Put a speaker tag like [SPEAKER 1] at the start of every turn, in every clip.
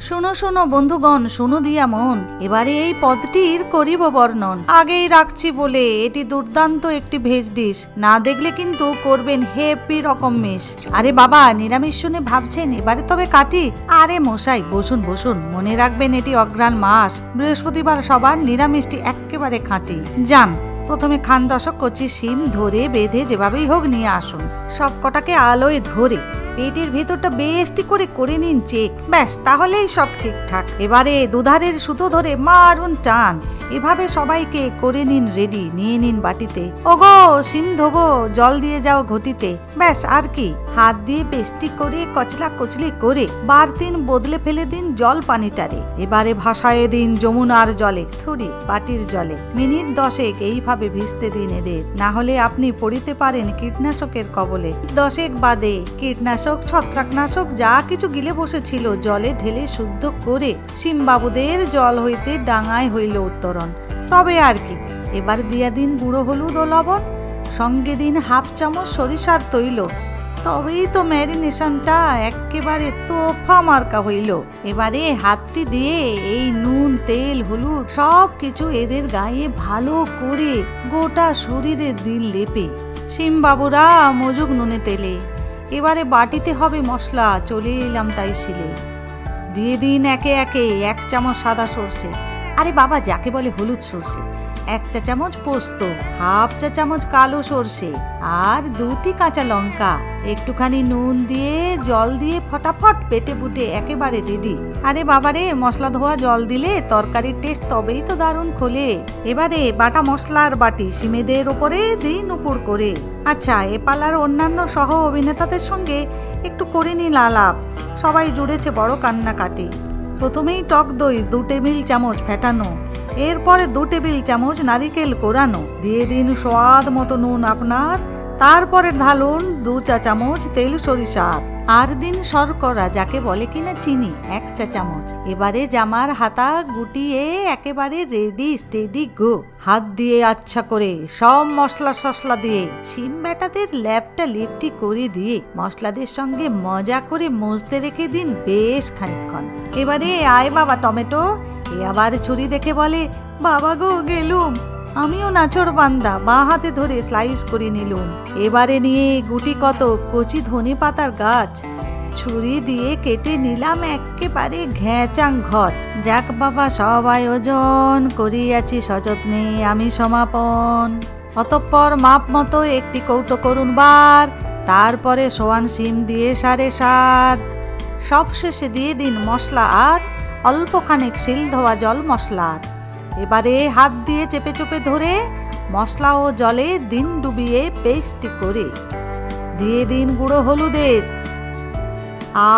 [SPEAKER 1] শোনো শোনো বন্ধুগণ, শোনো দিয়া মন, এবারে এই পদটির করিব বর্ণন। আগেই রাখছি বলে এটি দুর্দান্ত একটি ভেজ ডিশ, না দেখলে কিন্তু করবেন হেপি রকম মিস। আরে বাবা, নিরামিষ শুনে ভাবছেন এবারে তবে কাটি? আরে মশাই, বসুন বসুন, মনে রাখবেন এটি অগ্রহায়ণ মাস, বৃহস্পতিবার সবার নিরামিষটি একেবারে খাঁটি। যান, প্রথমে খান 10 কচি শিম ধরে বেঁধে যেভাবেই হোক নিয়ে আসুন। সব কটাকে আলোয় ধরে পেটের ভেতরটা বেশটি করে নিন চেক, ব্যাস তাহলেই সব ঠিকঠাক। এবারে দুধারের সুতো ধরে মারুন টান, এভাবে সবাইকে করে নিন রেডি, নিয়ে নিন বাটিতে। ওগো শিম ধোবো, জল দিয়ে যাও ঘটিতে, ব্যাস আর কি। হাত দিয়ে বেশটি করে কচলা কচলি করে বার দিন বদলে ফেলে দিন জল পানিটারে। এবারে ভাসায়ে দিন যমুনার জলে, থুড়ি বাটির জলে। মিনিট 10 এইভাবে ভিজতে দিন এদের, না হলে আপনি পড়িতে পারেন কীটনাশকের কবলে। 10 বাদে কীটনাশক ছত্রাকনাশক যা কিছু গিলে বসেছিল জলে ঢেলে শুদ্ধ করে শিমবাবুদের জল হইতে ডাঙায় হইল উত্তরণ। তবে আর কি, এবার দিয়া দিন গুঁড়ো হলুদ ও লবণ, সঙ্গে দিন হাফ চামচ সরিষার তৈল, তবেই তো ম্যারিনেশনটা একেবারে তোফা মার্কা হইল। এবারে হাতটি দিয়ে এই নুন তেল হলুদ সব কিছু এদের গায়ে ভালো করে গোটা শরীরে দিন লেপে। শিমবাবুরা মজুক নুনে তেলে। এবারে বাটিতে হবে মশলা, চলে এলাম তাই শিলে। দিয়ে দিন একে একে 1 চামচ সাদা সর্ষে, আরে বাবা যাকে বলে হলুদ সর্ষে, 1 চা চামচ পোস্ত, হাফ চা চামচ কালো সর্ষে, আর 2টি কাঁচা লঙ্কা, একটুখানি নুন দিয়ে জল দিয়ে ফটাফট পেটে বুটে একেবারে রেডি। আরে বাবারে, মশলা ধোয়া জল দিলে তরকারির টেস্ট তবেই তো দারুণ খোলে। এবারে বাটা মশলার বাটি শিমেদের ওপরে দিন উপর করে। আচ্ছা, এ পালার অন্যান্য সহ অভিনেতাদের সঙ্গে একটু করে নিন আলাপ, সবাই জুড়েছে বড় কান্নাকাটি। প্রথমেই টক দই 2 টেবিল চামচ ফেটানো, এরপরে 2 টেবিল চামচ নারিকেল কোরানো, দিয়ে দিন স্বাদ মতো নুন আপনার, তারপরে ঢালুন 2 চা চামচ তেল সরিষার, আর দিন শর্করা যাকে বলে কিনা চিনি 1 চা চামচ। এবারে জামার হাতা গুটিয়ে একেবারে রেডি স্টেডি গো। হাত দিয়ে আচ্ছা করে সব মশলা দিয়ে শিম বেটাদের ল্যাপটা লিপটি করে দিয়ে মশলাদের সঙ্গে মজা করে মজতে রেখে দিন বেশ খানিকক্ষণ। এবারে আয় বাবা টমেটো, এ আবার ছুরি দেখে বলে বাবা গো গেলুম। আমিও নাচর বান্দা বাঁ হাতে ধরে স্লাইস করে নিলুম। এবারে নিয়ে গুটি কত কচি ধনে পাতার গাছ ছুরি দিয়ে কেটে নিলাম একেবারে ঘ্যাচাং ঘচ। যাক বাবা, সব আয়োজন করিয়াছি সযত্নে আমি সমাপন। অতঃপর মাপ মতো একটি কৌটো করুন বার, তারপরে সোয়ান শিম দিয়ে সার, সব শেষে দিয়ে দিন মশলা আর অল্প খানিক শিল ধোয়া জল মশলার। এবারে হাত দিয়ে চেপে চেপে ধরে মশলা ও জলে দিন ডুবিয়ে পেস্ট করে দিয়ে দিন গুঁড়ো হলুদের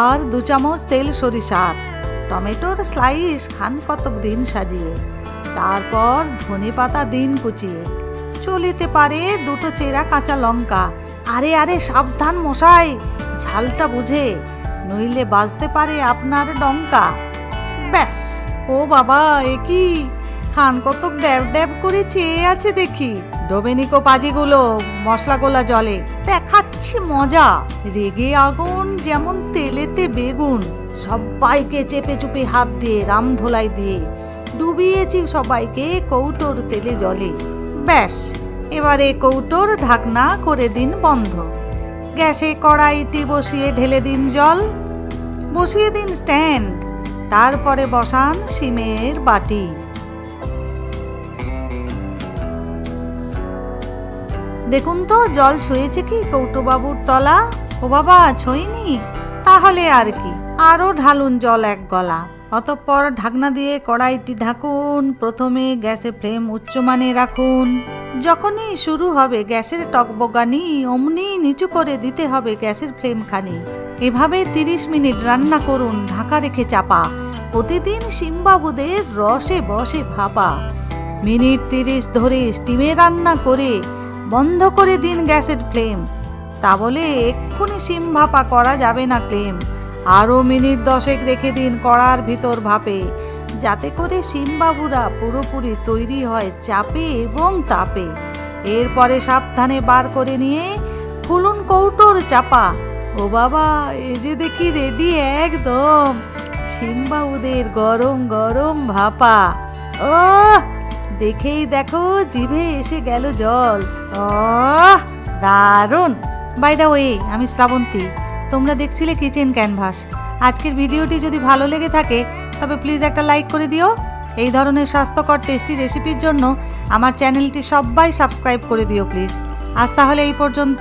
[SPEAKER 1] আর 2 চামচ তেল সরিষার। টমেটোর স্লাইস খান কতক দিন সাজিয়ে, তারপর ধনে পাতা দিন কুচিয়ে, চলিতে পারে 2টো চেরা কাঁচা লঙ্কা। আরে আরে সাবধান মশাই, ঝালটা বুঝে, নইলে বাজতে পারে আপনার ডঙ্কা। ব্যাস। ও বাবা, এ কি খান কতক ড্যাব ড্যাব করে চেয়ে আছে দেখি। ডোমেনিকো পাজিগুলো মশলা গোলা জলে দেখাচ্ছি মজা, রেগে আগুন যেমন তেলেতে বেগুন। সবাইকে চেপে চুপে হাত দিয়ে রামধোলাই দিয়ে ডুবিয়েছি সবাইকে কৌটোর তেলে জলে। ব্যাস, এবারে কৌটোর ঢাকনা করে দিন বন্ধ। গ্যাসে কড়াইটি বসিয়ে ঢেলে দিন জল, বসিয়ে দিন স্ট্যান্ড, তারপরে বসান শিমের বাটি। দেখুন তো জল ছুঁয়েছে কি কৌটো বাবুর তলা? ও বাবা, ছোঁয়নি? তাহলে আর কি, আরো ঢালুন জল 1 গলা। অতঃপর ঢাকনা দিয়ে কড়াইটি ঢাকুন। প্রথমে গ্যাসে ফ্লেম উচ্চমানে রাখুন। যখনই শুরু হবে গ্যাসের টকবগানি, অমনি নিচু করে দিতে হবে গ্যাসের ফ্লেম খানি। এভাবে 30 মিনিট রান্না করুন ঢাকা রেখে চাপা। প্রতিদিন শিমবাবুদের রসে বসে ভাপা। মিনিট 30 ধরে স্টিমে রান্না করে বন্ধ করে দিন গ্যাসের ফ্লেম। তা বলে এক্ষুনি শিম ভাপা করা যাবে না ক্লেম। আরও মিনিট 10 রেখে দিন কড়ার ভিতর ভাপে, যাতে করে শিমবাবুরা পুরোপুরি তৈরি হয় চাপে এবং তাপে। এরপরে সাবধানে বার করে নিয়ে খুলুন কৌটোর চাপা। ও বাবা, এই যে দেখি রেডি একদম। সিম্বাউদের গরম গরম ভাপা। ও দেখেই দেখো জিভে এসে গেল জল। ও দারুণ। বাই দ্য ওয়ে, আমি শ্রাবন্তী, তোমরা দেখছিলে কিচেন ক্যানভাস। আজকের ভিডিওটি যদি ভালো লেগে থাকে তবে প্লিজ একটা লাইক করে দিও। এই ধরনের স্বাস্থ্যকর টেস্টি রেসিপির জন্য আমার চ্যানেলটি সবাই সাবস্ক্রাইব করে দিও প্লিজ। আজ তাহলে এই পর্যন্ত,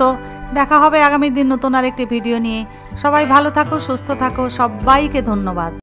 [SPEAKER 1] দেখা হবে আগামী দিন নতুন আরেকটি ভিডিও নিয়ে। সবাই ভালো থাকো, সুস্থ থাকো, সবাইকে ধন্যবাদ।